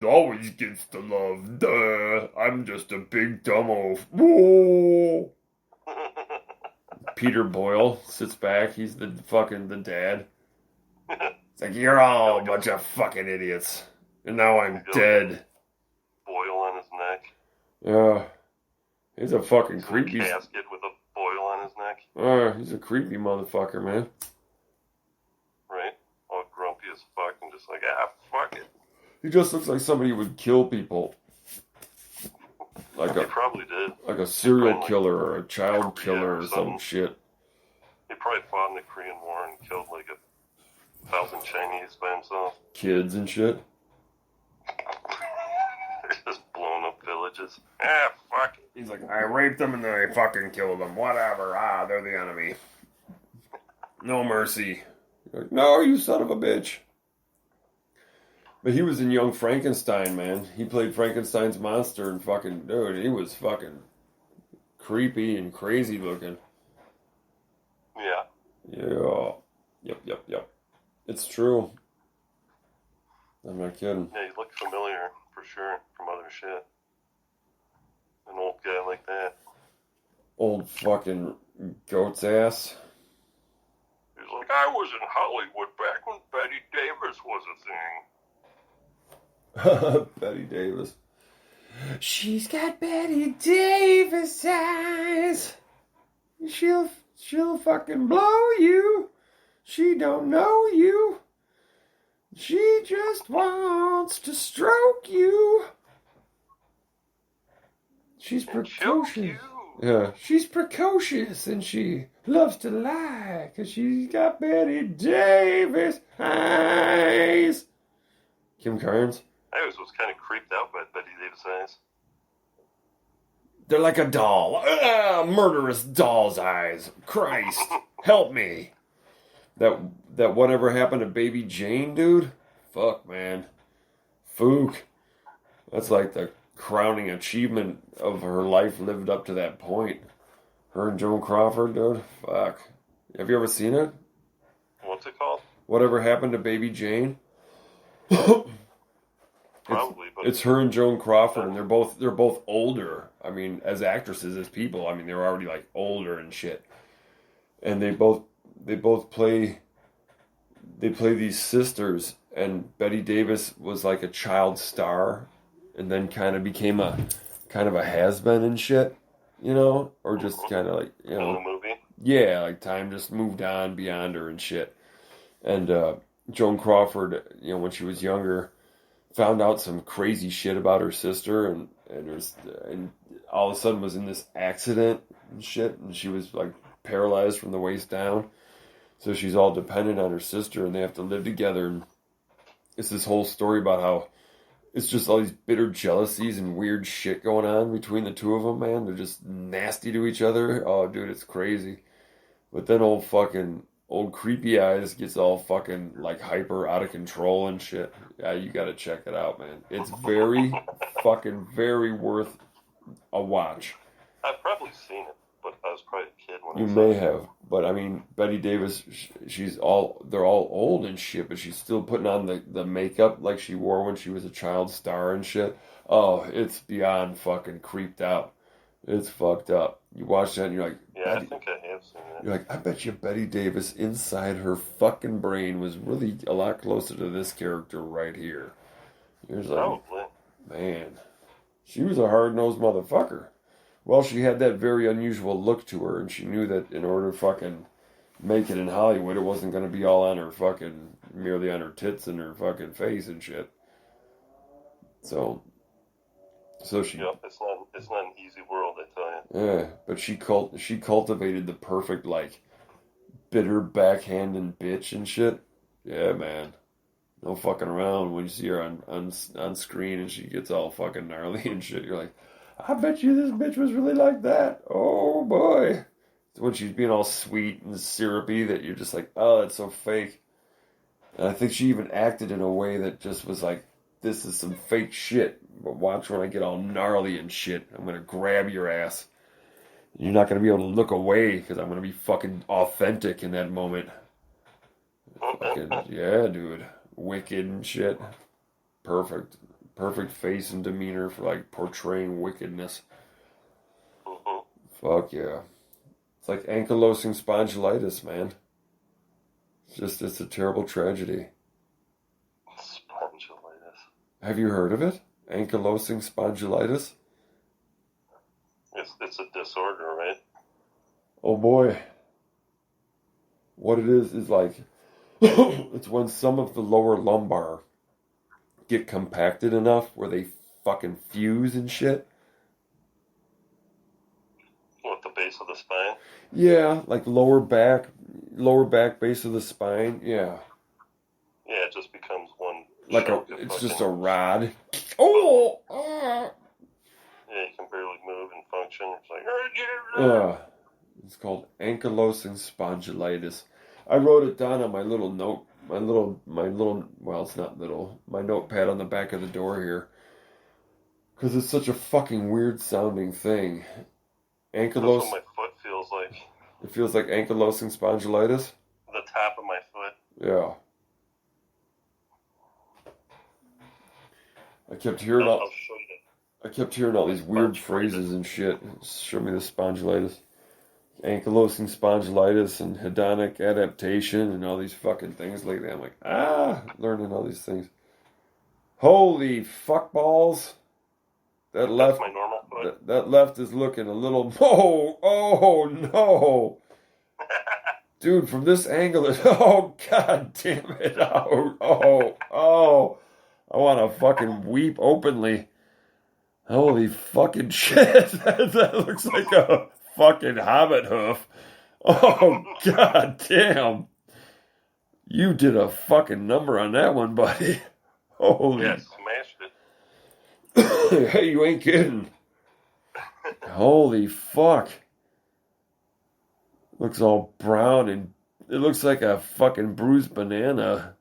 always gets the love. Duh. I'm just a big dumb oaf. Whoa. Peter Boyle sits back. He's the dad. It's like, you're all a bunch of fucking idiots. And now I'm dead. Boil on his neck. Yeah. He's a fucking Some creepy. casket with a boil on his neck. He's a creepy motherfucker, man. Right? All grumpy as fuck and just like, fuck it. He just looks like somebody who would kill people. He probably did. Like a serial killer or a child killer or some shit. He probably fought in the Korean War and killed like 1,000 Chinese by himself. Kids and shit. Just blowing up villages. Fuck it. He's like, I raped them and then I fucking killed them. Whatever. They're the enemy. No mercy. Like, no, you son of a bitch. But he was in Young Frankenstein, man. He played Frankenstein's monster and fucking, dude, he was fucking creepy and crazy looking. Yeah. Yeah. Yep. It's true. I'm not kidding. Yeah, he looked familiar, for sure, from other shit. An old guy like that. Old fucking goat's ass. He's like, I was in Hollywood back when Betty Davis was a thing. Betty Davis. She's got Betty Davis eyes. She'll fucking blow you. She don't know you. She just wants to stroke you. She's precocious. Yeah, she's precocious and she loves to lie because she's got Betty Davis eyes. Kim Carnes. I always was kind of creeped out by Betty Davis eyes. They're like a doll. Murderous doll's eyes. Christ, help me. That whatever happened to Baby Jane, dude? Fuck, man. Fook. That's like the crowning achievement of her life lived up to that point. Her and Joan Crawford, dude. Fuck. Have you ever seen it? What's it called? Whatever happened to Baby Jane? Probably, but it's her and Joan Crawford, and they're both older. I mean, as actresses, as people, I mean, they're already like older and shit. And they both play these sisters, and Betty Davis was like a child star, and then kind of became a has-been and shit, you know, or just kind of like, you know, in the movie. Yeah, like time just moved on beyond her and shit. And Joan Crawford, you know, when she was younger, found out some crazy shit about her sister, and all of a sudden was in this accident and shit, and she was like paralyzed from the waist down. So she's all dependent on her sister, and they have to live together. And it's this whole story about how it's just all these bitter jealousies and weird shit going on between the two of them, man. They're just nasty to each other. Oh, dude, it's crazy. But then old creepy eyes gets all fucking like hyper out of control and shit. Yeah, you gotta check it out, man. It's very very worth a watch. I've probably seen it, but I was probably a kid when you I saw it. may have, but I mean, Betty Davis, they're all old and shit, but she's still putting on the makeup like she wore when she was a child star and shit. Oh, it's beyond fucking creeped out. It's fucked up. You watch that and you're like, yeah, I think I have seen that. You're like, I bet you Betty Davis inside her fucking brain was really a lot closer to this character right here. You're like, probably. Man, she was a hard-nosed motherfucker. Well, she had that very unusual look to her, and she knew that in order to fucking make it in Hollywood, it wasn't going to be all on her fucking, merely on her tits and her fucking face and shit. So she... Yep, it's not an easy world, I tell you. Yeah, but she cultivated the perfect, like, bitter backhanding bitch and shit. Yeah, man. No fucking around when you see her on screen and she gets all fucking gnarly and shit. You're like, I bet you this bitch was really like that. Oh, boy. It's when she's being all sweet and syrupy that you're just like, oh, that's so fake. And I think she even acted in a way that just was like, this is some fake shit. But watch when I get all gnarly and shit. I'm going to grab your ass. You're not going to be able to look away because I'm going to be fucking authentic in that moment. Fucking, yeah, dude. Wicked and shit. Perfect perfect face and demeanor for like portraying wickedness. Mm-hmm. Fuck yeah. It's like ankylosing spondylitis, man. It's a terrible tragedy. Spondylitis. Have you heard of it? Ankylosing spondylitis? It's a disorder, right? Oh boy. What it is like, it's when some of the lower lumbar get compacted enough where they fucking fuse and shit. What, the base of the spine? Yeah, like lower back base of the spine. Yeah. Yeah, it just becomes one Like chunk of it's fucking... just a rod. Oh! Yeah, you can barely move and function. It's like... It's called ankylosing spondylitis. I wrote it down on my little note, well, it's not little, my notepad on the back of the door here. Because it's such a fucking weird sounding thing. That's what my foot feels like. It feels like ankylosing spondylitis? The top of my foot. Yeah. I kept hearing I'll show you. I kept hearing all these weird phrases and shit. Show me the spondylitis. Ankylosing spondylitis and hedonic adaptation and all these fucking things lately. I'm like, learning all these things. Holy fuck balls. That left, my normal foot. that left is looking a little, oh no. Dude, from this angle, oh god damn it. Oh. I want to fucking weep openly. Holy fucking shit. That looks like a fucking hobbit hoof. Oh, god damn. You did a fucking number on that one, buddy. Holy. Yeah, smashed it. Hey, you ain't kidding. Holy fuck. Looks all brown and it looks like a fucking bruised banana.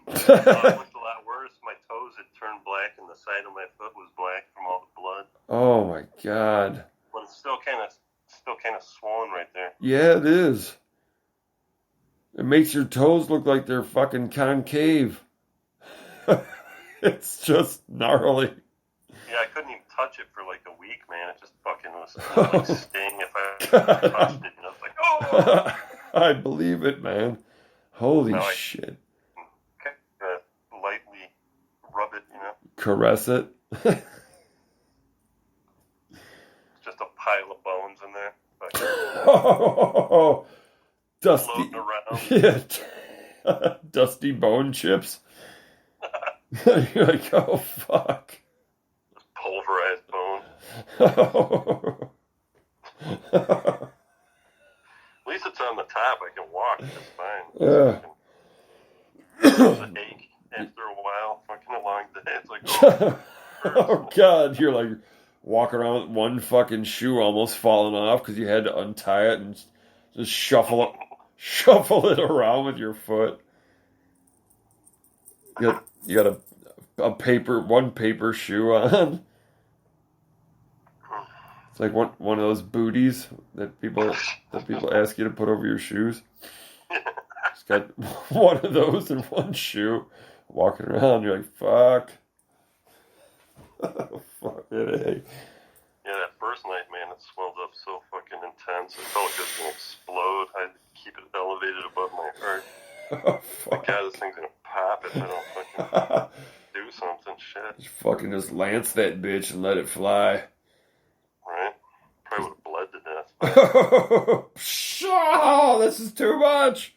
It looked a lot worse. My toes had turned black and the side of my foot was black from all the blood. Oh my god. But it's still kind of swollen right there. Yeah, it is. It makes your toes look like they're fucking concave. It's just gnarly. Yeah, I couldn't even touch it for like a week, man. It just fucking was like sting if I touched it. And I was like, oh! I believe it, man. Holy shit. Lightly rub it, Caress it. It's just a pile of bones in there. Oh, dusty. Floating around. Yeah. Dusty bone chips. You're like, oh, fuck. Just pulverized bone. At least it's on the top. I can walk. It's fine. Yeah. It's an ache after a while. Fucking a long day. It's like, oh, God. You're like walking around with one fucking shoe almost falling off because you had to untie it and just shuffle it around with your foot. You got one paper shoe on. It's like one of those booties that people ask you to put over your shoes. Just got one of those in one shoe, walking around. You're like, fuck. Fuck it, hey. Yeah, that first night, man, it swelled up so fucking intense. It felt like it was going to explode. I had to keep it elevated above my heart. Oh, fuck. God, this thing's going to pop if I don't fucking do something. Shit. Just lance that bitch and let it fly. Right? Probably would have bled to death. Oh, this is too much.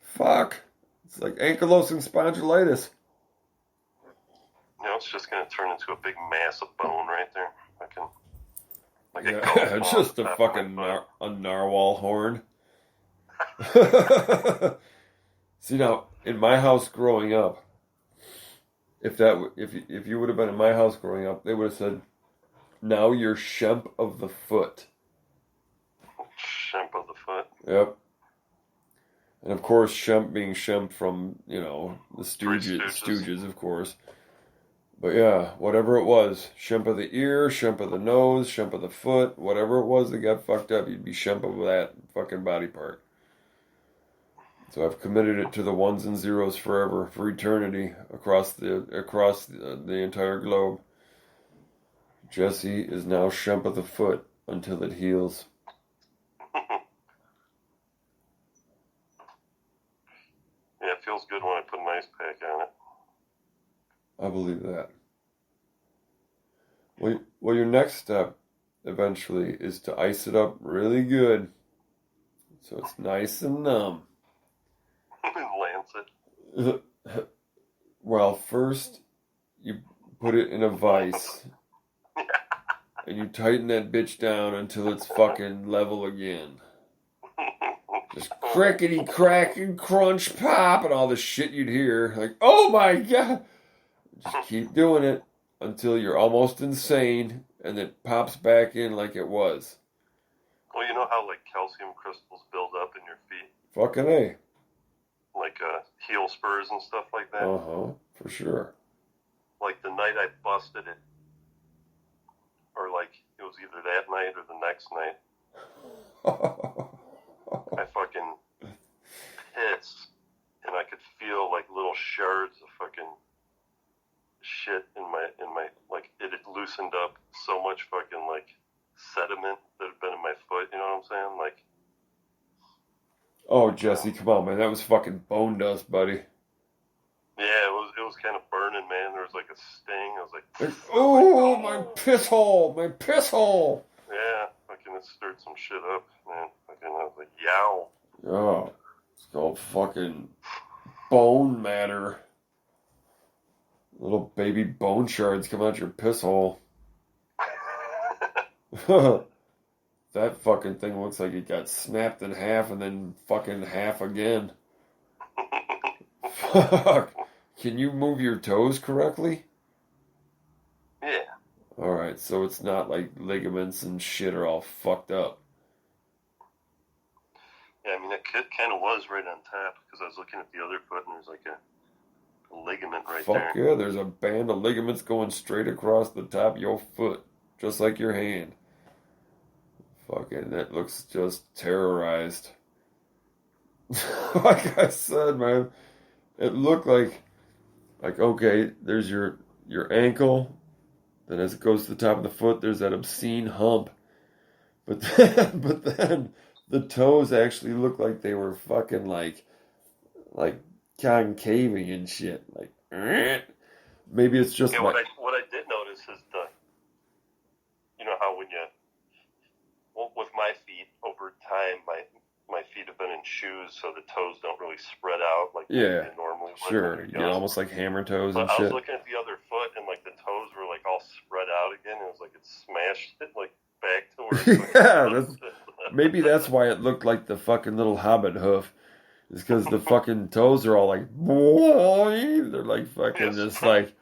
Fuck. It's like ankylosing spondylitis. It's just going to turn into a big mass of bone right there. It's just a fucking a narwhal horn. See, now, in my house growing up, if you would have been in my house growing up, they would have said, now you're Shemp of the Foot. Shemp of the Foot? Yep. And of course, Shemp being Shemp from, the Stooges, of course. But yeah, whatever it was, Shemp of the ear, Shemp of the nose, Shemp of the foot, whatever it was that got fucked up, you'd be Shemp of that fucking body part. So I've committed it to the ones and zeros forever, for eternity, across the entire globe. Jesse is now Shemp of the Foot until it heals. Yeah, it feels good when I put an ice pack on it. I believe that. Well, your next step, eventually, is to ice it up really good, so it's nice and numb. Lancet. Well, first, you put it in a vise, and you tighten that bitch down until it's fucking level again. Just crickety crack and crunch pop and all the shit you'd hear. Like, oh my god! Just keep doing it until you're almost insane and it pops back in like it was. Well, you know how like calcium crystals build up in your feet? Fucking A. Like heel spurs and stuff like that? Uh-huh, for sure. Like the night I busted it, or like it was either that night or the next night, I fucking pissed, and I could feel like little shards of fucking shit in my like it had loosened up so much fucking like sediment that had been in my foot. You know what I'm saying? Like. Oh, Jesse, come on, man. That was fucking bone dust, buddy. Yeah, it was kind of burning, man. There was like a sting. I was like, oh, my piss hole, my piss hole. Yeah, fucking it stirred some shit up, man. Fucking I was like, yow. Oh, it's called fucking bone matter. Little baby bone shards come out your piss hole. That fucking thing looks like it got snapped in half and then fucking half again. Fuck. Can you move your toes correctly? Yeah. Alright, so it's not like ligaments and shit are all fucked up. Yeah, I mean, it kind of was right on top because I was looking at the other foot and there's like a ligament right there. Fuck yeah, there's a band of ligaments going straight across the top of your foot, just like your hand. Fucking, that looks just terrorized. Like I said, man, it looked like okay, there's your ankle, then as it goes to the top of the foot, there's that obscene hump. But then the toes actually look like they were fucking like concaving and shit. Like, maybe it's just yeah. What I did notice is you know how when with my feet over time, my feet have been in shoes, so the toes don't really spread out like they normally would. Sure, you get almost like hammer toes and shit. I was looking at the other foot, and like the toes were like all spread out again. It was like it smashed it like back to where. Maybe that's why it looked like the fucking little hobbit hoof. It's because the fucking toes are all like, boing. They're like fucking just like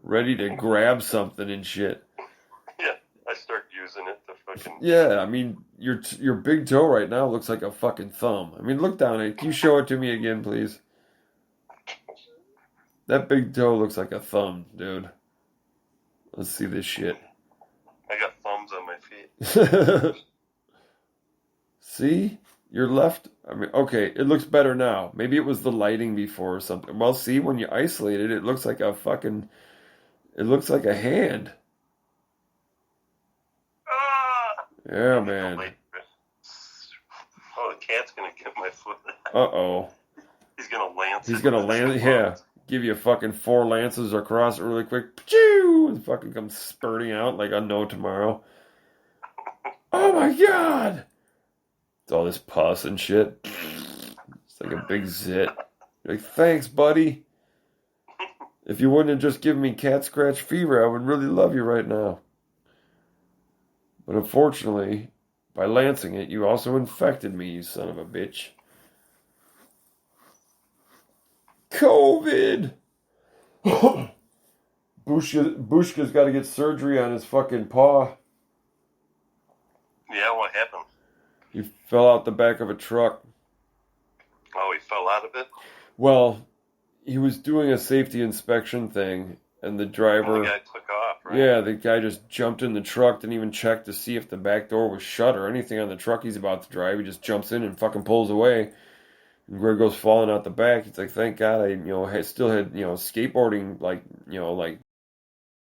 ready to grab something and shit. Yeah, I start using it to fucking. Yeah, I mean, your big toe right now looks like a fucking thumb. I mean, look down at it. Can you show it to me again, please? That big toe looks like a thumb, dude. Let's see this shit. I got thumbs on my feet. See? Your left, I mean, okay, it looks better now. Maybe it was the lighting before or something. Well, see, when you isolate it, it looks like a fucking, it looks like a hand. Yeah, man. Oh, the cat's gonna get my foot. Uh-oh. He's gonna lance it. He's gonna land, yeah. Give you fucking 4 lances across it really quick. Pachoo! And fucking come spurting out like a no tomorrow. Oh my god! It's all this pus and shit. It's like a big zit. You're like, thanks, buddy. If you wouldn't have just given me cat scratch fever, I would really love you right now. But unfortunately, by lancing it, you also infected me, you son of a bitch. COVID! Bushka's got to get surgery on his fucking paw. Yeah, what happened? He fell out the back of a truck. Oh, he fell out of it? Well, he was doing a safety inspection thing, and the driver... And the guy took off, right? Yeah, the guy just jumped in the truck, didn't even check to see if the back door was shut or anything on the truck he's about to drive. He just jumps in and fucking pulls away. And Greg goes falling out the back. He's like, thank God I, still had, skateboarding, like, like